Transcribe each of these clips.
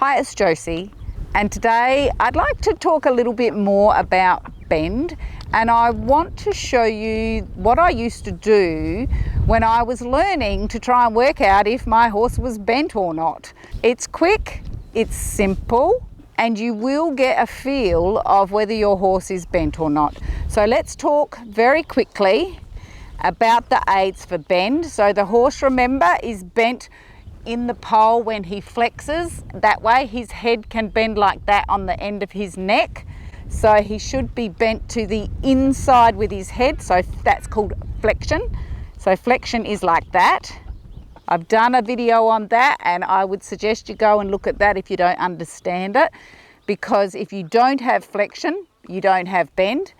Hi, it's Josie, and today I'd like to talk a little bit more about bend, and I want to show you what I used to do when I was learning to try and work out if my horse was bent or not. It's quick, it's simple, and you will get a feel of whether your horse is bent or not. So let's talk very quickly about the aids for bend. So the horse, remember, is bent in the pole when he flexes. That way his head can bend like that on the end of his neck. So he should be bent to the inside with his head. So that's called flexion. So flexion is like that. I've done a video on that, and I would suggest you go and look at that if you don't understand it, because if you don't have flexion, you don't have bend.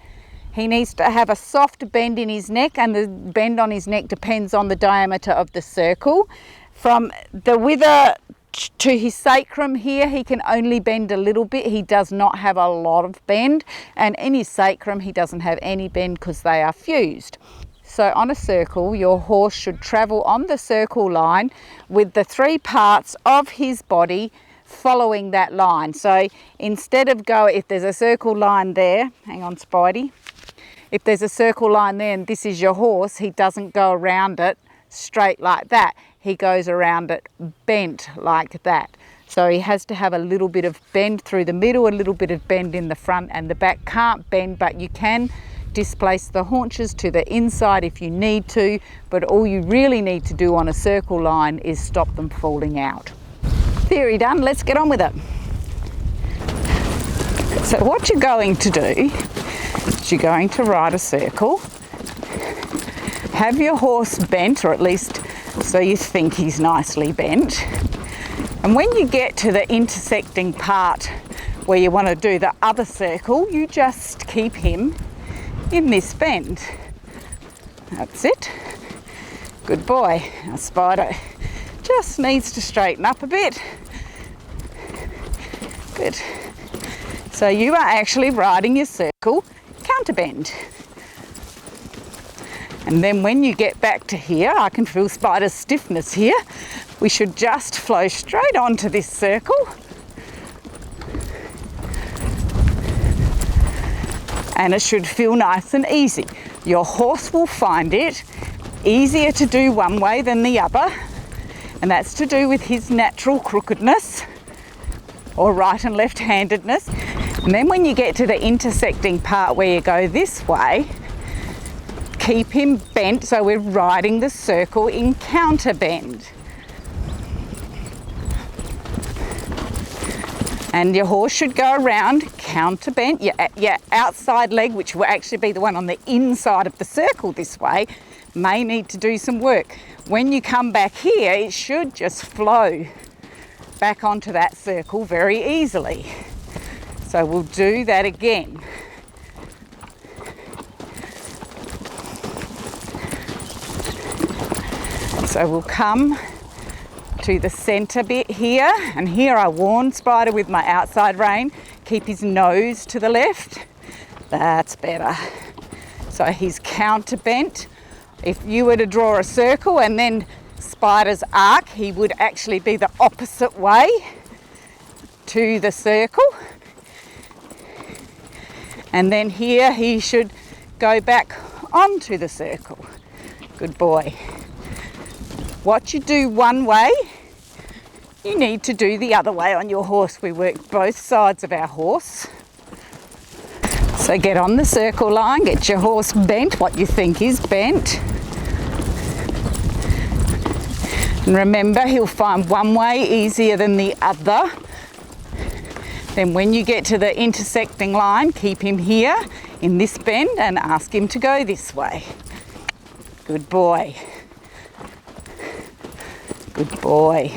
He needs to have a soft bend in his neck, and the bend on his neck depends on the diameter of the circle. From the wither to his sacrum here, he can only bend a little bit. He does not have a lot of bend, and in his sacrum he doesn't have any bend because they are fused. So on a circle, your horse should travel on the circle line with the three parts of his body following that line. So instead of if there's a circle line there, hang on Spidey, if there's a circle line there and this is your horse, he doesn't go around it straight like that. He goes around it bent like that. So he has to have a little bit of bend through the middle, a little bit of bend in the front, and the back can't bend, but you can displace the haunches to the inside if you need to, but all you really need to do on a circle line is stop them falling out. Theory done, let's get on with it. So what you're going to do is you're going to ride a circle, have your horse bent, or at least so you think he's nicely bent, and when you get to the intersecting part where you want to do the other circle, you just keep him in this bend. That's it. Good boy. Now Spider just needs to straighten up a bit. Good. So you are actually riding your circle counter bend. And then when you get back to here, I can feel Spider's stiffness here. We should just flow straight onto this circle. And it should feel nice and easy. Your horse will find it easier to do one way than the other, and that's to do with his natural crookedness or right and left-handedness. And then when you get to the intersecting part where you go this way, keep him bent, so we're riding the circle in counter bend. And your horse should go around counter bent. Your outside leg, which will actually be the one on the inside of the circle this way, may need to do some work. When you come back here, it should just flow back onto that circle very easily. So we'll do that again. So we'll come to the centre bit here, and here I warn Spider with my outside rein, keep his nose to the left. That's better. So he's counter bent. If you were to draw a circle and then Spider's arc, he would actually be the opposite way to the circle. And then here he should go back onto the circle. Good boy. What you do one way, you need to do the other way on your horse. We work both sides of our horse. So get on the circle line, get your horse bent, what you think is bent. And remember, he'll find one way easier than the other. Then when you get to the intersecting line, keep him here in this bend and ask him to go this way. Good boy. Good boy.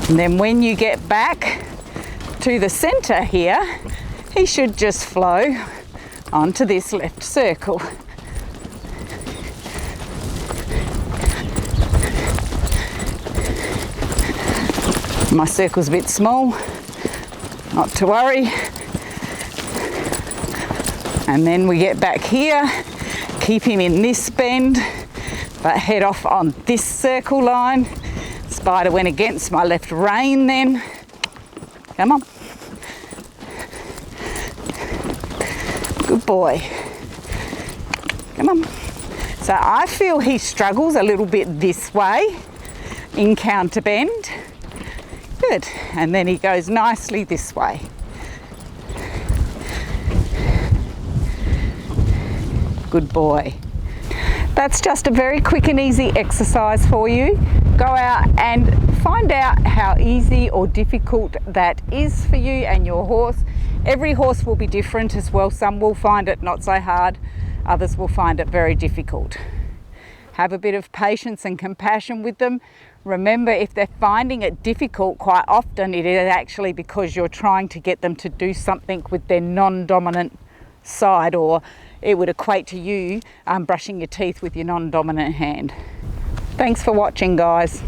And then when you get back to the centre here, he should just flow onto this left circle. My circle's a bit small, not to worry. And then we get back here, keep him in this bend, but head off on this circle line. Spider went against my left rein then. Come on. Good boy. Come on. So I feel he struggles a little bit this way in counter bend. Good. And then he goes nicely this way. Good boy. That's just a very quick and easy exercise for you. Go out and find out how easy or difficult that is for you and your horse. Every horse will be different as well. Some will find it not so hard, others will find it very difficult. Have a bit of patience and compassion with them. Remember, if they're finding it difficult, quite often it is actually because you're trying to get them to do something with their non-dominant side, or it would equate to you brushing your teeth with your non-dominant hand. Thanks for watching, guys.